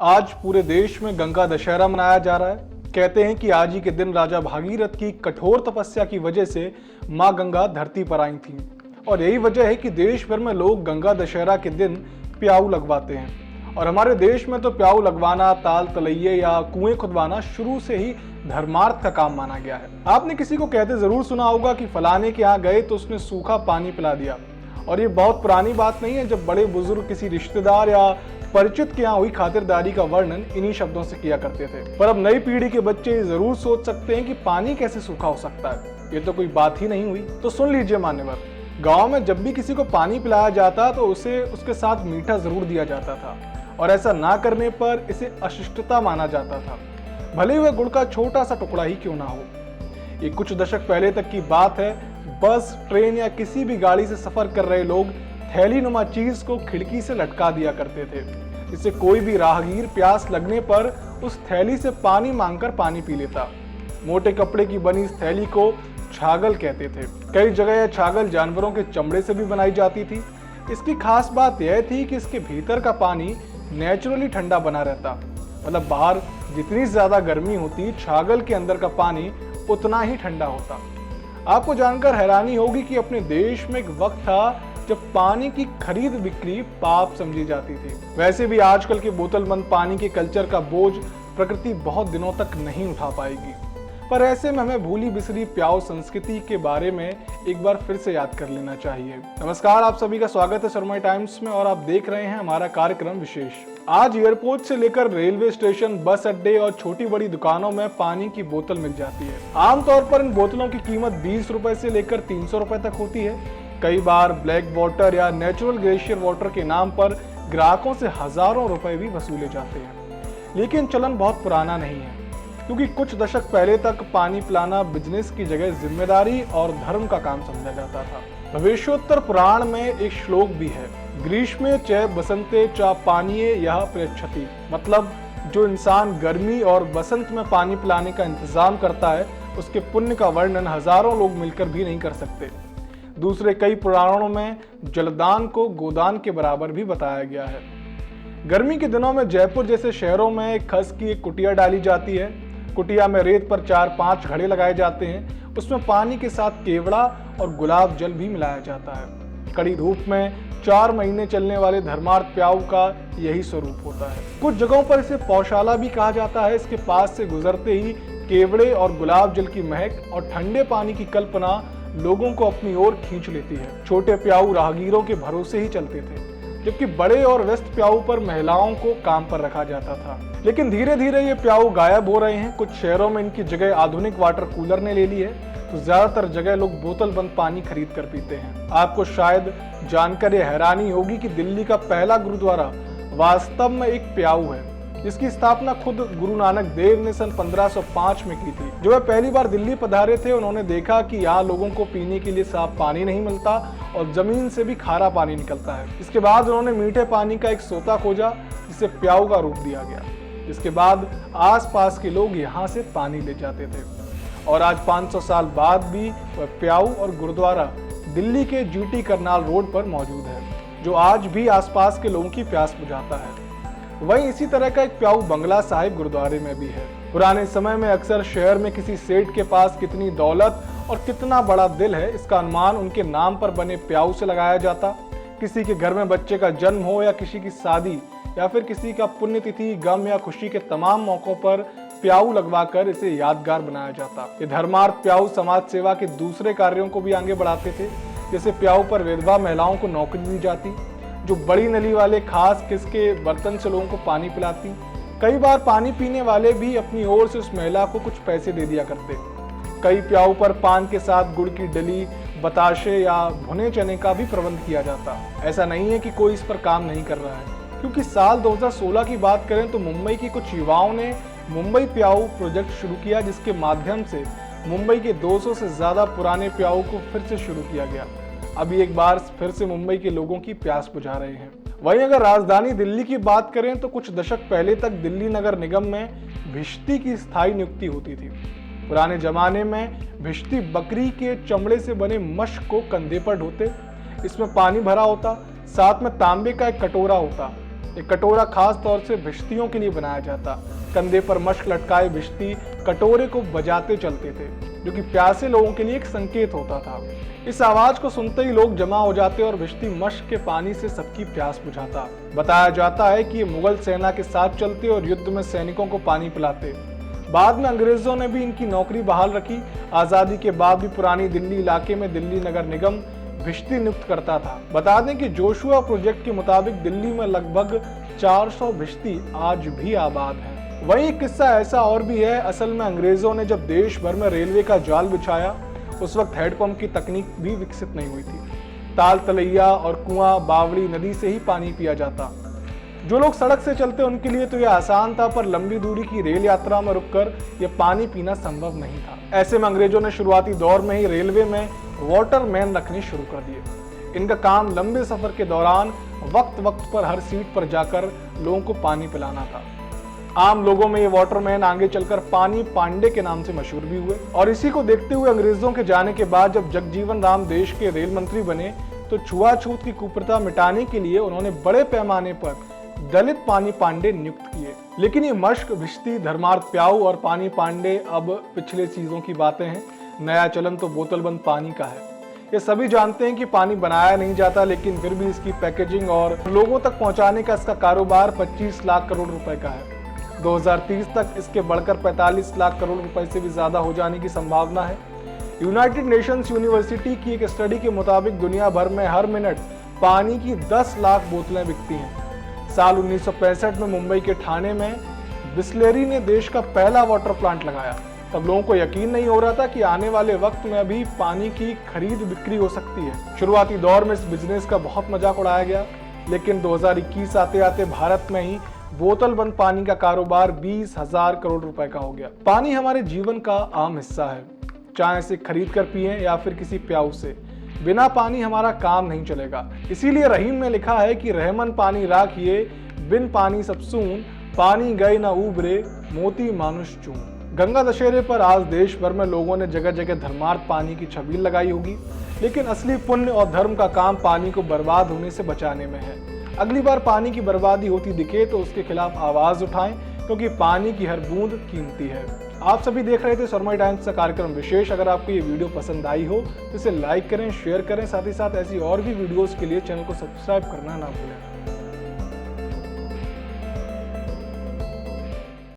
आज पूरे देश में गंगा दशहरा मनाया जा रहा है। कहते हैं कि आज ही के दिन राजा भागीरथ की कठोर तपस्या की वजह से मां गंगा धरती पर आई थी और यही वजह है कि देश भर में लोग गंगा दशहरा के दिन प्याऊ लगवाते हैं। और हमारे देश में तो प्याऊ लगवाना, ताल तलैये या कुएं खुदवाना शुरू से ही धर्मार्थ का काम माना गया है। आपने किसी को कहते जरूर सुना होगा कि फलाने के यहाँ गए तो उसने सूखा पानी पिला दिया। और ये बहुत पुरानी बात नहीं है जब बड़े बुजुर्ग किसी रिश्तेदार या परिचित के यहाँ हुई खातिरदारी का वर्णन इन्हीं शब्दों से किया करते थे। पर अब नई पीढ़ी के बच्चे ये जरूर सोच सकते हैं कि पानी कैसे सूखा हो सकता है, ये तो कोई बात ही नहीं हुई। तो सुन लीजिए मान्यवर, गांव में जब भी किसी को पानी पिलाया जाता तो उसे उसके साथ मीठा जरूर दिया जाता था और ऐसा ना करने पर इसे अशिष्टता माना जाता था, भले ही वह गुड़ का छोटा सा टुकड़ा ही क्यों ना हो। ये कुछ दशक पहले तक की बात है। बस, ट्रेन या किसी भी गाड़ी से सफर कर रहे लोग थैली नुमा चीज को खिड़की से लटका दिया करते थे, जिससे कोई भी राहगीर प्यास लगने पर उस थैली से पानी मांगकर पानी पी लेता। मोटे कपड़े की बनी इस थैली को छागल कहते थे। कई जगह यह छागल जानवरों के चमड़े से भी बनाई जाती थी। इसकी खास बात यह थी कि इसके भीतर का पानी नेचुरली ठंडा बना रहता, मतलब बाहर जितनी ज्यादा गर्मी होती, छागल के अंदर का पानी उतना ही ठंडा होता। आपको जानकर हैरानी होगी कि अपने देश में एक वक्त था जब पानी की खरीद बिक्री पाप समझी जाती थी। वैसे भी आजकल के बोतलबंद पानी के कल्चर का बोझ प्रकृति बहुत दिनों तक नहीं उठा पाएगी। पर ऐसे में हमें भूली बिसरी प्याऊ संस्कृति के बारे में एक बार फिर से याद कर लेना चाहिए। नमस्कार, आप सभी का स्वागत है सरमई टाइम्स में और आप देख रहे हैं हमारा कार्यक्रम विशेष। आज एयरपोर्ट से लेकर रेलवे स्टेशन, बस अड्डे और छोटी बड़ी दुकानों में पानी की बोतल मिल जाती है। आमतौर पर इन बोतलों की कीमत 20 रुपए से लेकर 300 रुपए तक होती है। कई बार ब्लैक वाटर या नेचुरल ग्लेशियर वाटर के नाम पर ग्राहकों से हजारों रुपए भी वसूले जाते हैं। लेकिन चलन बहुत पुराना नहीं है, क्योंकि कुछ दशक पहले तक पानी पिलाना बिजनेस की जगह जिम्मेदारी और धर्म का काम समझा जाता था। भविष्योत्तर पुराण में एक श्लोक भी है, ग्रीष्मे च बसंते च पानीये यह पृच्छति, मतलब जो इंसान गर्मी और बसंत में पानी पिलाने का इंतजाम करता है उसके पुण्य का वर्णन हजारों लोग मिलकर भी नहीं कर सकते। दूसरे कई पुराणों में जलदान को गोदान के बराबर भी बताया गया है। गर्मी के दिनों में जयपुर जैसे शहरों में खस की एक कुटिया डाली जाती है। कुटिया में रेत पर 4-5 घड़े लगाए जाते हैं। उसमें पानी के साथ केवड़ा और गुलाब जल भी मिलाया जाता है। कड़ी धूप में 4 महीने चलने वाले धर्मार्थ प्याऊ का यही स्वरूप होता है। कुछ जगहों पर इसे पौशाला भी कहा जाता है। इसके पास से गुजरते ही केवड़े और गुलाब जल की महक और ठंडे पानी की कल्पना लोगों को अपनी ओर खींच लेती है। छोटे प्याऊ राहगीरों के भरोसे ही चलते थे, जबकि बड़े और व्यस्त प्याऊ पर महिलाओं को काम पर रखा जाता था। लेकिन धीरे धीरे ये प्याऊ गायब हो रहे हैं। कुछ शहरों में इनकी जगह आधुनिक वाटर कूलर ने ले ली है, तो ज्यादातर जगह लोग बोतल बंद पानी खरीद कर पीते हैं। आपको शायद जानकर ये हैरानी होगी कि दिल्ली का पहला गुरुद्वारा वास्तव में एक प्याऊ है, जिसकी स्थापना खुद गुरु नानक देव ने सन 1505 में की थी। जब वह पहली बार दिल्ली पधारे थे, उन्होंने देखा कि यहाँ लोगों को पीने के लिए साफ पानी नहीं मिलता और जमीन से भी खारा पानी निकलता है। इसके बाद उन्होंने मीठे पानी का एक सोता खोजा, जिसे प्याऊ का रूप दिया गया। इसके बाद आसपास के लोग यहाँ से पानी ले जाते थे और आज 500 साल बाद भी वह प्याऊ और गुरुद्वारा दिल्ली के GT करनाल रोड पर मौजूद है, जो आज भी आसपास के लोगों की प्यास बुझाता है। वहीं इसी तरह का एक प्याऊ बंगला साहिब गुरुद्वारे में भी है। पुराने समय में अक्सर शहर में किसी सेठ के पास कितनी दौलत और कितना बड़ा दिल है, इसका अनुमान उनके नाम पर बने प्याऊ से लगाया जाता। किसी के घर में बच्चे का जन्म हो या किसी की शादी या फिर किसी का पुण्यतिथि, गम या खुशी के तमाम मौकों पर प्याऊ लगवाकर इसे यादगार बनाया जाता। ये धर्मार्थ प्याऊ समाज सेवा के दूसरे कार्यों को भी आगे बढ़ाते थे। जैसे प्याऊ पर विधवा महिलाओं को नौकरी दी जाती, जो बड़ी नली वाले खास किसके बर्तन से लोगों को पानी पिलाती। कई बार पानी पीने वाले भी अपनी ओर से उस महिला को कुछ पैसे दे दिया करते। कई प्याऊ पर पान के साथ गुड़ की डली, बताशे या भुने चने का भी प्रबंध किया जाता। ऐसा नहीं है कि कोई इस पर काम नहीं कर रहा है, क्योंकि साल 2016 की बात करें तो मुंबई के कुछ युवाओं ने मुंबई प्याऊ प्रोजेक्ट शुरू किया, जिसके माध्यम से मुंबई के 200 से ज्यादा पुराने प्याऊ को फिर से शुरू किया गया। अभी एक बार फिर से मुंबई के लोगों की प्यास बुझा रहे हैं। वहीं अगर राजधानी दिल्ली की बात करें तो कुछ दशक पहले तक दिल्ली नगर निगम में भिश्ती की स्थायी नियुक्ति होती थी। पुराने जमाने में भिश्ती बकरी के चमड़े से बने मश्क को कंधे पर ढोते। इसमें पानी भरा होता, साथ में तांबे का एक कटोरा होता एक कटोरा खास तौर से भिश्तियों के लिए बनाया जाता। कंधे पर मश्क लटकाए भिश्ती कटोरे को बजाते चलते थे, जो कि प्यासे लोगों के लिए एक संकेत होता था। इस आवाज को सुनते ही लोग जमा हो जाते और भिश्ती मश्क के पानी से सबकी प्यास बुझाता। बताया जाता है कि ये मुगल सेना के साथ चलते और युद्ध में सैनिकों को पानी पिलाते। बाद में अंग्रेजों ने भी इनकी नौकरी बहाल रखी। आजादी के बाद भी पुरानी दिल्ली इलाके में दिल्ली नगर निगम भिश्ती नियुक्त करता था। बता दें कि जोशुआ प्रोजेक्ट के मुताबिक दिल्ली में लगभग 400 भिश्ती आज भी आबाद हैं। वहीं एक किस्सा ऐसा और भी है। असल में अंग्रेजों ने जब देश भर में रेलवे का जाल बिछाया, उस वक्त हैंडपंप की तकनीक भी विकसित नहीं हुई थी। ताल तलैया और कुआं बावड़ी नदी से ही पानी पिया जाता। जो लोग सड़क से चलते उनके लिए तो यह आसान था, पर लंबी दूरी की रेल यात्रा में रुककर यह पानी पीना संभव नहीं था। ऐसे में अंग्रेजों ने शुरुआती दौर में ही रेलवे में वाटरमैन रखने शुरू कर दिए। इनका काम लंबे सफर के दौरान वक्त वक्त पर हर सीट पर जाकर लोगों को पानी पिलाना था। आम लोगों में ये वाटरमैन आगे चलकर पानी पांडे के नाम से मशहूर भी हुए। और इसी को देखते हुए अंग्रेजों के जाने के बाद जब जगजीवन राम देश के रेल मंत्री बने, तो छुआछूत की कुप्रथा मिटाने के लिए उन्होंने बड़े पैमाने पर दलित पानी पांडे नियुक्त किए। लेकिन ये मश्क, भिश्ती, धर्मार्थ प्याऊ और पानी पांडे अब पिछले चीजों की बातें हैं। नया चलन तो बोतलबंद पानी का है। ये सभी जानते हैं कि पानी बनाया नहीं जाता, लेकिन फिर भी इसकी पैकेजिंग और लोगों तक पहुंचाने का इसका कारोबार 25 लाख करोड़ रुपए का है। 2030 तक इसके बढ़कर 45 लाख करोड़ रुपए से भी ज्यादा हो जाने की संभावना है। यूनाइटेड नेशंस यूनिवर्सिटी की एक स्टडी के मुताबिक दुनिया भर में हर मिनट पानी की 10 लाख बोतलें बिकती हैं। साल 1965 में मुंबई के ठाणे में बिस्लेरी ने देश का पहला वाटर प्लांट लगाया। तब लोगों को यकीन नहीं हो रहा था कि आने वाले वक्त में अभी पानी की खरीद बिक्री हो सकती है। शुरुआती दौर में इस बिजनेस का बहुत मजाक उड़ाया गया, लेकिन 2021 आते आते भारत में ही बोतल बंद पानी का कारोबार 20,000 करोड़ रुपए का हो गया। पानी हमारे जीवन का आम हिस्सा है, चाहे इसे खरीद कर पिए या फिर किसी प्याऊ से। बिना पानी हमारा काम नहीं चलेगा। इसीलिए रहीम में लिखा है कि रहमन पानी राखिए, बिन पानी सब सून, पानी गए न उबरे, मोती मानुष चून। गंगा दशहरे पर आज देश भर में लोगों ने जगह जगह धर्मार्थ पानी की छबील लगाई होगी, लेकिन असली पुण्य और धर्म का काम पानी को बर्बाद होने से बचाने में है। अगली बार पानी की बर्बादी होती दिखे तो उसके खिलाफ आवाज उठाएं, क्योंकि पानी की हर बूंद कीमती है। आप सभी देख रहे थे सरमई टाइम्स का कार्यक्रम विशेष। अगर आपको ये वीडियो पसंद आई हो तो इसे लाइक करें, शेयर करें, साथ ही साथ ऐसी और भी वीडियोस के लिए चैनल को सब्सक्राइब करना ना भूलें।